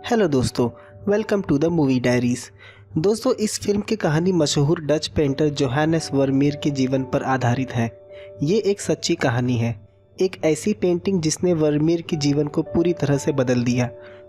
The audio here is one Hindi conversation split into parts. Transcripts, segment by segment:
हेलो दोस्तों, welcome to the movie diaries. दोस्तों, इस फिल्म की कहानी मशहूर डच पेंटर जोहानेस वर्मीर के जीवन पर आधारित है। ये एक सच्ची कहानी है, एक ऐसी पेंटिंग जिसने वर्मीर के जीवन को पूरी तरह से बदल दिया।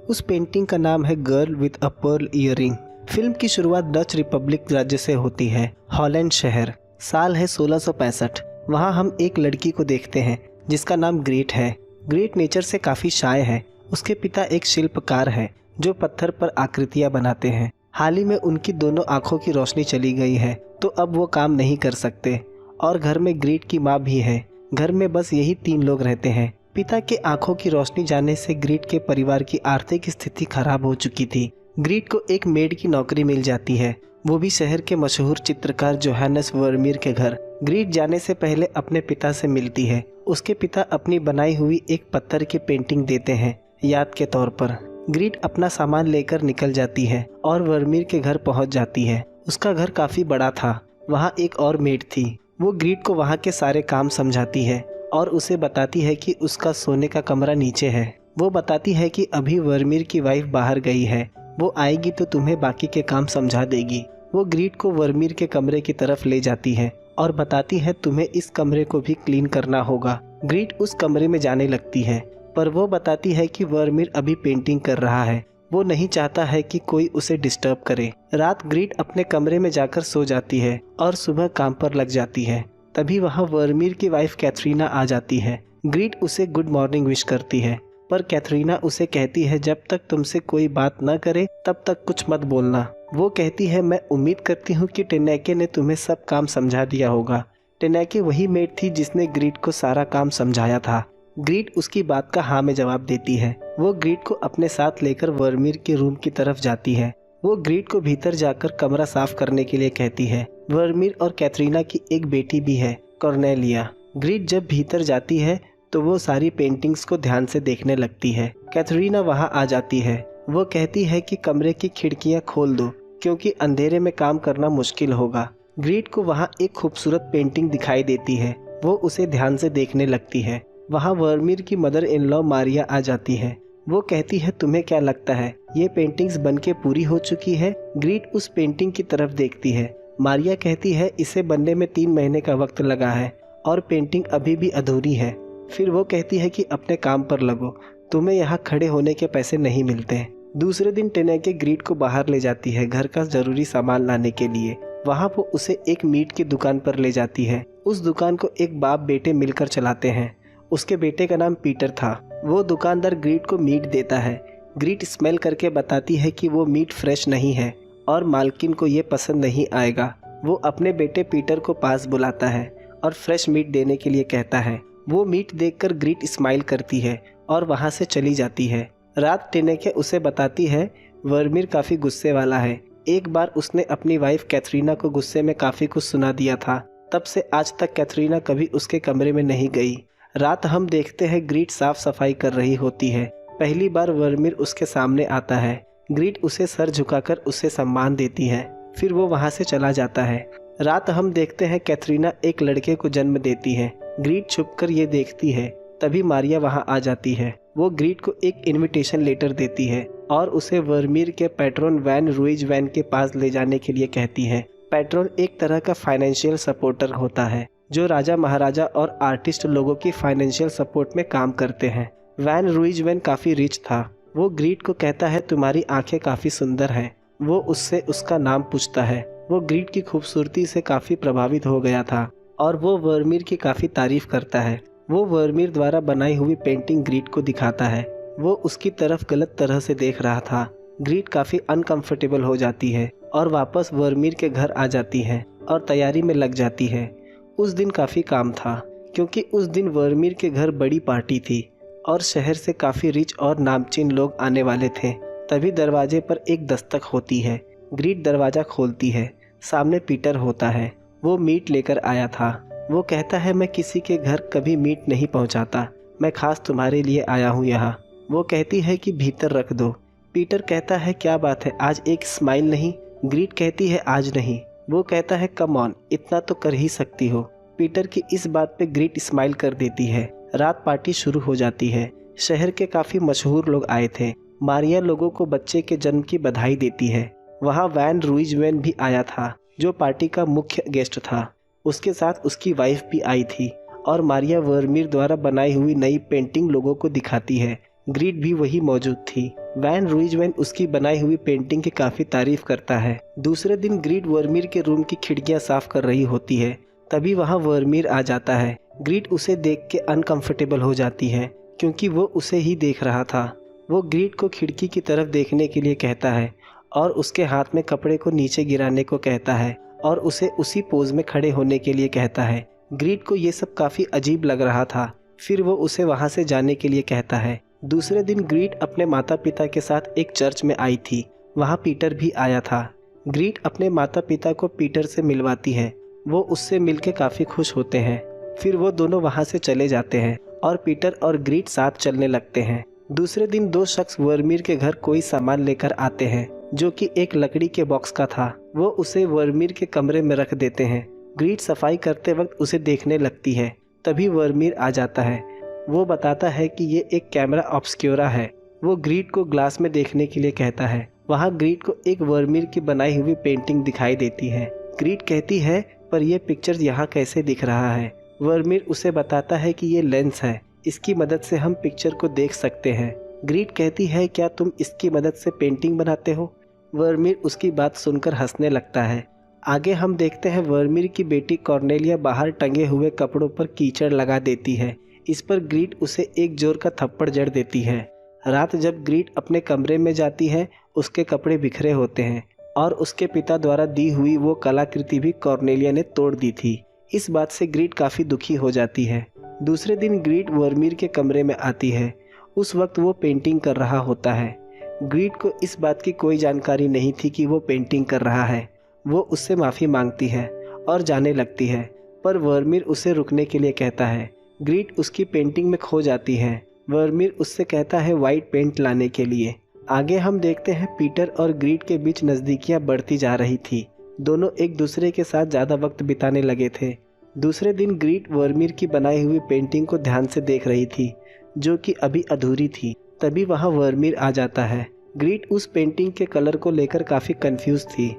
उस पेंटिंग का नाम है girl with a pearl earring. Film की शुरुआत डच रिपब्लिक राज्य से होती है, हॉलैंड शहर। साल है 1665। वहाँ हम एक लड़की को देखते हैं जिसका नाम ग्रेट है। ग्रेट नेचर से काफ़ी शाय है। उसके पिता एक शिल्पकार है जो पत्थर पर आकृतियां बनाते हैं। हाल ही में उनकी दोनों आंखों की रोशनी चली गई है, तो अब वो काम नहीं कर सकते और घर में ग्रीट की माँ भी है। घर में बस यही 3 लोग रहते हैं। पिता के आंखों की रोशनी जाने से ग्रीट के परिवार की आर्थिक स्थिति खराब हो चुकी थी। ग्रीट को एक मेड की नौकरी मिल जाती है, वो भी शहर के मशहूर चित्रकार जोहानेस वर्मीर के घर। ग्रीट जाने से पहले अपने पिता से मिलती है। उसके पिता अपनी बनाई हुई एक पत्थर की पेंटिंग देते हैं याद के तौर पर। ग्रीट अपना सामान लेकर निकल जाती है और वर्मीर के घर पहुंच जाती है। उसका घर काफ़ी बड़ा था। वहाँ एक और मेड थी। वो ग्रीट को वहाँ के सारे काम समझाती है और उसे बताती है कि उसका सोने का कमरा नीचे है। वो बताती है कि अभी वर्मीर की वाइफ बाहर गई है, वो आएगी तो तुम्हें बाकी के काम समझा देगी। वो ग्रीट को वर्मीर के कमरे की तरफ ले जाती है और बताती है तुम्हें इस कमरे को भी क्लीन करना होगा। ग्रीट उस कमरे में जाने लगती है, पर वो बताती है कि वर्मीर अभी पेंटिंग कर रहा है। वो नहीं चाहता है कि कोई उसे डिस्टर्ब करे। रात ग्रीट अपने कमरे में जाकर सो जाती है और सुबह काम पर लग जाती है। तभी वहाँ वर्मीर की वाइफ कैथरीना आ जाती है। ग्रीट उसे गुड मॉर्निंग विश करती है, पर कैथरीना उसे कहती है जब तक तुमसे कोई बात न करे तब तक कुछ मत बोलना। वो कहती है मैं उम्मीद करती हूँ कि टेनेके ने तुम्हें सब काम समझा दिया होगा। टेनेके वही मेड थी जिसने ग्रीट को सारा काम समझाया था। ग्रीट उसकी बात का हाँ में जवाब देती है। वो ग्रीट को अपने साथ लेकर वर्मीर के रूम की तरफ जाती है। वो ग्रीट को भीतर जाकर कमरा साफ करने के लिए कहती है। वर्मीर और कैथरीना की एक बेटी भी है, कॉर्नेलिया। ग्रीट जब भीतर जाती है तो वो सारी पेंटिंग्स को ध्यान से देखने लगती है। कैथरीना वहाँ आ जाती है। वो कहती है कि कमरे की खिड़कियाँ खोल दो क्योंकि अंधेरे में काम करना मुश्किल होगा। ग्रीट को वहाँ एक खूबसूरत पेंटिंग दिखाई देती है। वो उसे ध्यान से देखने लगती है। वहाँ वर्मीर की मदर इन लॉ मारिया आ जाती है। वो कहती है तुम्हें क्या लगता है ये पेंटिंग्स बनके पूरी हो चुकी है? ग्रीट उस पेंटिंग की तरफ देखती है। मारिया कहती है इसे बनने में 3 महीने का वक्त लगा है और पेंटिंग अभी भी अधूरी है। फिर वो कहती है कि अपने काम पर लगो, तुम्हें यहाँ खड़े होने के पैसे नहीं मिलते। दूसरे दिन टेनेके ग्रीट को बाहर ले जाती है घर का जरूरी सामान लाने के लिए। वहाँ वो उसे एक मीट की दुकान पर ले जाती है। उस दुकान को एक बाप बेटे मिलकर चलाते हैं। उसके बेटे का नाम पीटर था। वो दुकानदार ग्रीट को मीट देता है। ग्रीट स्मेल करके बताती है कि वो मीट फ्रेश नहीं है और मालकिन को ये पसंद नहीं आएगा। वो अपने बेटे पीटर को पास बुलाता है और फ्रेश मीट देने के लिए कहता है। वो मीट देखकर ग्रीट स्माइल करती है और वहाँ से चली जाती है। रात टेनेके उसे बताती है वर्मीर काफ़ी गुस्से वाला है। एक बार उसने अपनी वाइफ कैथरीना को गुस्से में काफ़ी कुछ सुना दिया था। तब से आज तक कैथरीना कभी उसके कमरे में नहीं गई। रात हम देखते हैं ग्रीट साफ सफाई कर रही होती है। पहली बार वर्मीर उसके सामने आता है। ग्रीट उसे सर झुकाकर उसे सम्मान देती है। फिर वो वहाँ से चला जाता है। रात हम देखते हैं कैथरीना एक लड़के को जन्म देती है। ग्रीट छुपकर ये देखती है। तभी मारिया वहाँ आ जाती है। वो ग्रीट को एक इनविटेशन लेटर देती है और उसे वर्मीर के पैट्रोन वैन रुइज वैन के पास ले जाने के लिए कहती है। पैट्रोन एक तरह का फाइनेंशियल सपोर्टर होता है जो राजा महाराजा और आर्टिस्ट लोगों की फाइनेंशियल सपोर्ट में काम करते हैं। वैन रुइज वैन काफ़ी रिच था। वो ग्रीट को कहता है तुम्हारी आंखें काफ़ी सुंदर हैं। वो उससे उसका नाम पूछता है। वो ग्रीट की खूबसूरती से काफ़ी प्रभावित हो गया था और वो वर्मीर की काफ़ी तारीफ करता है। वो वर्मीर द्वारा बनाई हुई पेंटिंग ग्रीट को दिखाता है। वो उसकी तरफ गलत तरह से देख रहा था। ग्रीट काफ़ी अनकंफर्टेबल हो जाती है और वापस वर्मीर के घर आ जाती है और तैयारी में लग जाती है। उस दिन काफ़ी काम था क्योंकि उस दिन वर्मीर के घर बड़ी पार्टी थी और शहर से काफ़ी रिच और नामचीन लोग आने वाले थे। तभी दरवाजे पर एक दस्तक होती है। ग्रीट दरवाज़ा खोलती है। सामने पीटर होता है। वो मीट लेकर आया था। वो कहता है मैं किसी के घर कभी मीट नहीं पहुंचाता, मैं खास तुम्हारे लिए आया हूँ यहाँ। वो कहती है कि भीतर रख दो। पीटर कहता है क्या बात है, आज एक स्माइल नहीं? ग्रीट कहती है आज नहीं। वो कहता है कम ऑन, इतना तो कर ही सकती हो। पीटर की इस बात पे ग्रीट स्माइल कर देती है। रात पार्टी शुरू हो जाती है। शहर के काफ़ी मशहूर लोग आए थे। मारिया लोगों को बच्चे के जन्म की बधाई देती है। वहाँ वैन रूइजवेन भी आया था जो पार्टी का मुख्य गेस्ट था। उसके साथ उसकी वाइफ भी आई थी और मारिया वर्मीर द्वारा बनाई हुई नई पेंटिंग लोगों को दिखाती है। ग्रीड भी वही मौजूद थी। वैन रूइजवेन उसकी बनाई हुई पेंटिंग की काफ़ी तारीफ करता है। दूसरे दिन ग्रीड वर्मीर के रूम की खिड़कियां साफ कर रही होती है। तभी वहां वर्मीर आ जाता है। ग्रीड उसे देख के अनकंफर्टेबल हो जाती है क्योंकि वो उसे ही देख रहा था। वो ग्रीड को खिड़की की तरफ देखने के लिए कहता है और उसके हाथ में कपड़े को नीचे गिराने को कहता है और उसे उसी पोज में खड़े होने के लिए कहता है। ग्रीड को ये सब काफ़ी अजीब लग रहा था। फिर वो उसे वहाँ से जाने के लिए कहता है। दूसरे दिन ग्रीड अपने माता पिता के साथ एक चर्च में आई थी। वहाँ पीटर भी आया था। ग्रीड अपने माता पिता को पीटर से मिलवाती है। वो उससे मिलके काफ़ी खुश होते हैं। फिर वो दोनों वहाँ से चले जाते हैं और पीटर और ग्रीड साथ चलने लगते हैं। दूसरे दिन दो शख्स वर्मीर के घर कोई सामान लेकर आते हैं जो कि एक लकड़ी के बॉक्स का था। वो उसे वर्मीर के कमरे में रख देते हैं। ग्रीड सफाई करते वक्त उसे देखने लगती है। तभी वर्मीर आ जाता है। वो बताता है कि ये एक कैमरा ऑब्सक्योरा है। वो ग्रीड को ग्लास में देखने के लिए कहता है। वहाँ ग्रीड को एक वर्मीर की बनाई हुई पेंटिंग दिखाई देती है। ग्रीड कहती है पर यह पिक्चर यहाँ कैसे दिख रहा है। वर्मीर उसे बताता है कि ये लेंस है, इसकी मदद से हम पिक्चर को देख सकते हैं। ग्रीड कहती है क्या तुम इसकी मदद से पेंटिंग बनाते हो? वर्मीर उसकी बात सुनकर हंसने लगता है। आगे हम देखते हैं वर्मीर की बेटी कॉर्नेलिया बाहर टंगे हुए कपड़ों पर कीचड़ लगा देती है। इस पर ग्रीड उसे एक जोर का थप्पड़ जड़ देती है। रात जब ग्रीड अपने कमरे में जाती है उसके कपड़े बिखरे होते हैं और उसके पिता द्वारा दी हुई वो कलाकृति भी कॉर्नेलिया ने तोड़ दी थी। इस बात से ग्रीड काफ़ी दुखी हो जाती है। दूसरे दिन ग्रीड वर्मीर के कमरे में आती है। उस वक्त वो पेंटिंग कर रहा होता है। ग्रीड को इस बात की कोई जानकारी नहीं थी कि वो पेंटिंग कर रहा है। वो उससे माफ़ी मांगती है और जाने लगती है पर वर्मीर उसे रुकने के लिए कहता है। ग्रीड उसकी पेंटिंग में खो जाती है। वर्मीर उससे कहता है वाइट पेंट लाने के लिए। आगे हम देखते हैं पीटर और ग्रीड के बीच नज़दीकियाँ बढ़ती जा रही थी। दोनों एक दूसरे के साथ ज़्यादा वक्त बिताने लगे थे। दूसरे दिन ग्रीड वर्मीर की बनाई हुई पेंटिंग को ध्यान से देख रही थी जो कि अभी अधूरी थी। तभी वहाँ वर्मीर आ जाता है। ग्रीड उस पेंटिंग के कलर को लेकर काफ़ी कंफ्यूज थी।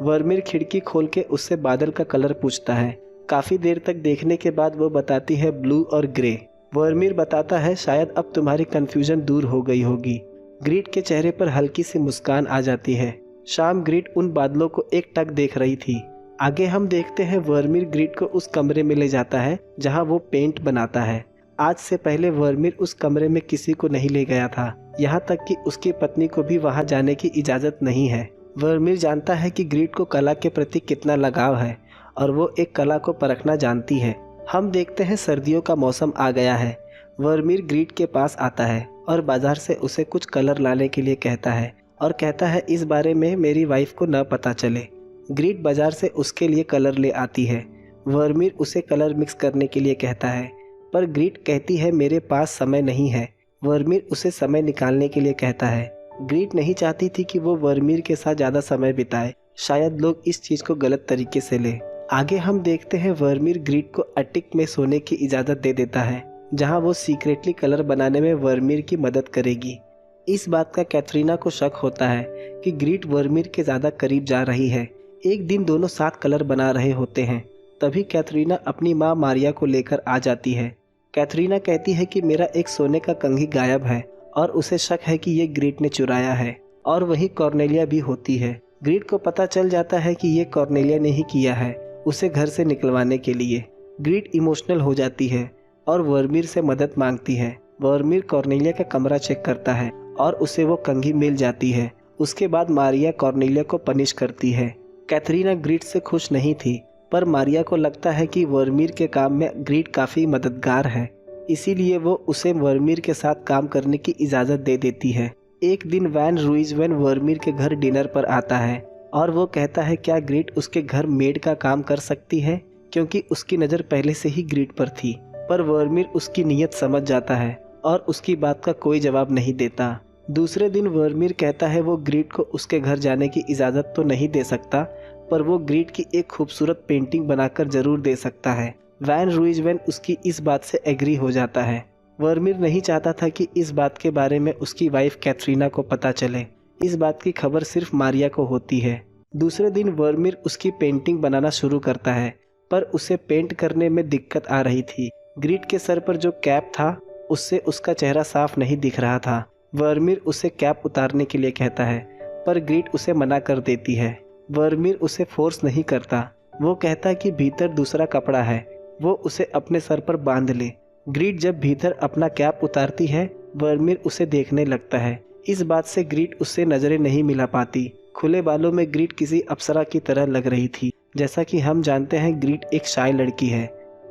वर्मीर खिड़की खोल के उससे बादल का कलर पूछता है। काफ़ी देर तक देखने के बाद वो बताती है ब्लू और ग्रे। वर्मीर बताता है शायद अब तुम्हारी कन्फ्यूजन दूर हो गई होगी। ग्रीड के चेहरे पर हल्की सी मुस्कान आ जाती है। शाम ग्रीड उन बादलों को एक टक देख रही थी। आगे हम देखते हैं वर्मीर ग्रीड को उस कमरे में ले जाता है जहां वो पेंट बनाता है। आज से पहले वर्मीर उस कमरे में किसी को नहीं ले गया था, यहाँ तक कि उसकी पत्नी को भी वहां जाने की इजाज़त नहीं है। वर्मीर जानता है कि ग्रीड को कला के प्रति कितना लगाव है और वो एक कला को परखना जानती है। हम देखते हैं सर्दियों का मौसम आ गया है। वर्मीर ग्रीड के पास आता है और बाजार से उसे कुछ कलर लाने के लिए कहता है और कहता है इस बारे में मेरी वाइफ को न पता चले। ग्रीड बाजार से उसके लिए कलर ले आती है। वर्मीर उसे कलर मिक्स करने के लिए कहता है पर ग्रीड कहती है मेरे पास समय नहीं है। वर्मीर उसे समय निकालने के लिए कहता है। ग्रीड नहीं चाहती थी कि वो वर्मीर के साथ ज़्यादा समय बिताए, शायद लोग इस चीज़ को गलत तरीके से ले। आगे हम देखते हैं वर्मीर ग्रीड को अटिक में सोने की इजाज़त दे देता है जहां वो सीक्रेटली कलर बनाने में वर्मीर की मदद करेगी। इस बात का कैथरीना को शक होता है कि ग्रीड वर्मीर के ज़्यादा करीब जा रही है। एक दिन दोनों साथ कलर बना रहे होते हैं। तभी कैथरीना अपनी माँ मारिया को लेकर आ जाती है। कैथरीना कहती है कि मेरा एक सोने का कंघी गायब है और उसे शक है कि ये ग्रीड ने चुराया है और वही कॉर्नेलिया भी होती है। ग्रीड को पता चल जाता है कि ये कॉर्नेलिया ने ही किया है, उसे घर से निकलवाने के लिए। ग्रीड इमोशनल हो जाती है और वर्मीर से मदद मांगती है। वर्मीर कॉर्नेलिया का कमरा चेक करता है और उसे वो कंघी मिल जाती है। उसके बाद मारिया कॉर्नेलिया को पनिश करती है। कैथरीना ग्रीड से खुश नहीं थी पर मारिया को लगता है कि वर्मीर के काम में ग्रीड काफ़ी मददगार है, इसीलिए वो उसे वर्मीर के साथ काम करने की इजाज़त दे देती है। एक दिन वैन रूइजवेन वर्मीर के घर डिनर पर आता है और वो कहता है क्या ग्रीड उसके घर मेड का काम कर सकती है, क्योंकि उसकी नज़र पहले से ही ग्रीड पर थी। पर वर्मीर उसकी नीयत समझ जाता है और उसकी बात का कोई जवाब नहीं देता। दूसरे दिन वर्मीर कहता है वो ग्रीड को उसके घर जाने की इजाज़त तो नहीं दे सकता पर वो ग्रीड की एक खूबसूरत पेंटिंग बनाकर ज़रूर दे सकता है। वैन रूइजवेन उसकी इस बात से एग्री हो जाता है। वर्मीर नहीं चाहता था कि इस बात के बारे में उसकी वाइफ कैथरीना को पता चले। इस बात की खबर सिर्फ मारिया को होती है। दूसरे दिन वर्मीर उसकी पेंटिंग बनाना शुरू करता है, पर उसे पेंट करने में दिक्कत आ रही थी। ग्रीट के सर पर जो कैप था उससे उसका चेहरा साफ नहीं दिख रहा था। वर्मीर उसे कैप उतारने के लिए कहता है, पर ग्रीट उसे मना कर देती है। वर्मीर उसे फोर्स नहीं करता, वो कहता कि भीतर दूसरा कपड़ा है, वो उसे अपने सर पर बांध ले। ग्रीट जब भीतर अपना कैप उतारती है, वर्मीर उसे देखने लगता है। इस बात से ग्रीट उससे नजरें नहीं मिला पाती। खुले बालों में ग्रीट किसी अप्सरा की तरह लग रही थी। जैसा कि हम जानते हैं, ग्रीट एक शाय लड़की है।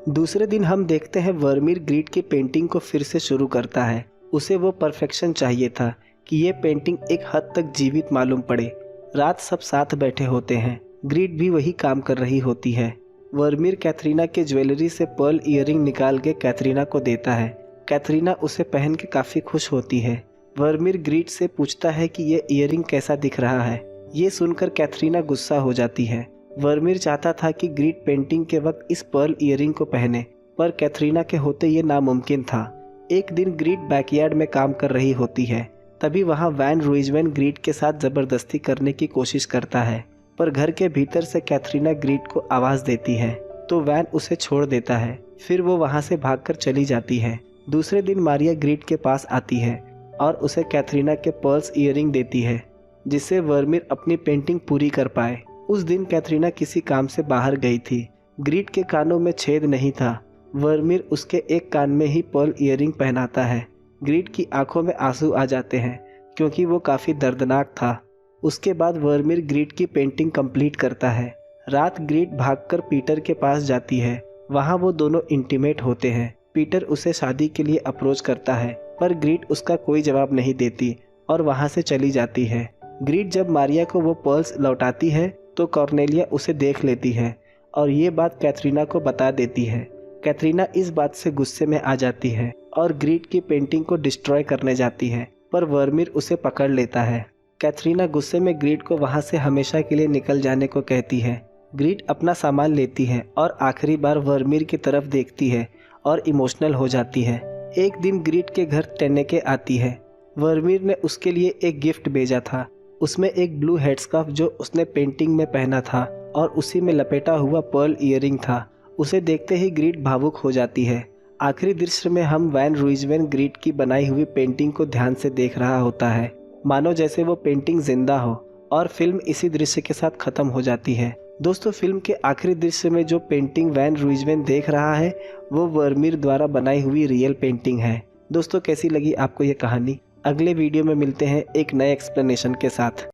दूसरे दिन हम देखते हैं वर्मीर ग्रीट की पेंटिंग को फिर से शुरू करता है। उसे वो परफेक्शन चाहिए था कि ये पेंटिंग एक हद तक जीवित मालूम पड़े। रात सब साथ बैठे होते हैं, ग्रीट भी वही काम कर रही होती है। वर्मीर कैथरीना के ज्वेलरी से पर्ल ईयरिंग निकाल के कैथरीना को देता है। कैथरीना उसे पहन के काफ़ी खुश होती है। वर्मीर ग्रीट से पूछता है कि ये ईयरिंग कैसा दिख रहा है। ये सुनकर कैथरीना गुस्सा हो जाती है। वर्मीर चाहता था कि ग्रीट पेंटिंग के वक्त इस पर्ल ईयरिंग को पहने, पर कैथरीना के होते ये नामुमकिन था। एक दिन ग्रीट बैकयार्ड में काम कर रही होती है, तभी वहाँ वैन रूइजवेन ग्रीट के साथ ज़बरदस्ती करने की कोशिश करता है, पर घर के भीतर से कैथरीना ग्रीट को आवाज़ देती है तो वैन उसे छोड़ देता है। फिर वो वहाँ से भागकर चली जाती है। दूसरे दिन मारिया ग्रीट के पास आती है और उसे कैथरीना के पर्ल्स ईयरिंग देती है, जिससे वर्मीर अपनी पेंटिंग पूरी कर पाए। उस दिन कैथरीना किसी काम से बाहर गई थी। ग्रीट के कानों में छेद नहीं था। वर्मीर उसके एक कान में ही पर्ल ईयरिंग पहनाता है। ग्रीट की आंखों में आंसू आ जाते हैं क्योंकि वो काफ़ी दर्दनाक था। उसके बाद वर्मीर ग्रीट की पेंटिंग कंप्लीट करता है। रात ग्रीट भागकर पीटर के पास जाती है। वहाँ वो दोनों इंटीमेट होते हैं। पीटर उसे शादी के लिए अप्रोच करता है, पर ग्रीट उसका कोई जवाब नहीं देती और वहाँ से चली जाती है। ग्रीट जब मारिया को वो पर्ल्स लौटाती है तो कॉर्नेलिया उसे देख लेती है और ये बात कैथरीना को बता देती है। कैथरीना इस बात से गुस्से में आ जाती है और ग्रीट की पेंटिंग को डिस्ट्रॉय करने जाती है, पर वर्मीर उसे पकड़ लेता है। कैथरीना गुस्से में ग्रीट को वहाँ से हमेशा के लिए निकल जाने को कहती है। ग्रीट अपना सामान लेती है और आखिरी बार वर्मीर की तरफ देखती है और इमोशनल हो जाती है। एक दिन ग्रीट के घर टेनेके आती है। वर्मीर ने उसके लिए एक गिफ्ट भेजा था। उसमें एक ब्लू हेडस्कार्फ जो उसने पेंटिंग में पहना था और उसी में लपेटा हुआ पर्ल ईयरिंग था। उसे देखते ही ग्रीट भावुक हो जाती है। आखिरी दृश्य में हम वैन रूइजवेन ग्रीट की बनाई हुई पेंटिंग को ध्यान से देख रहा होता है, मानो जैसे वो पेंटिंग जिंदा हो, और फिल्म इसी दृश्य के साथ खत्म हो जाती है। दोस्तों, फिल्म के आखिरी दृश्य में जो पेंटिंग वैन रूइजवेन देख रहा है वो वर्मीर द्वारा बनाई हुई रियल पेंटिंग है। दोस्तों, कैसी लगी आपको ये कहानी? अगले वीडियो में मिलते हैं एक नए एक्सप्लेनेशन के साथ।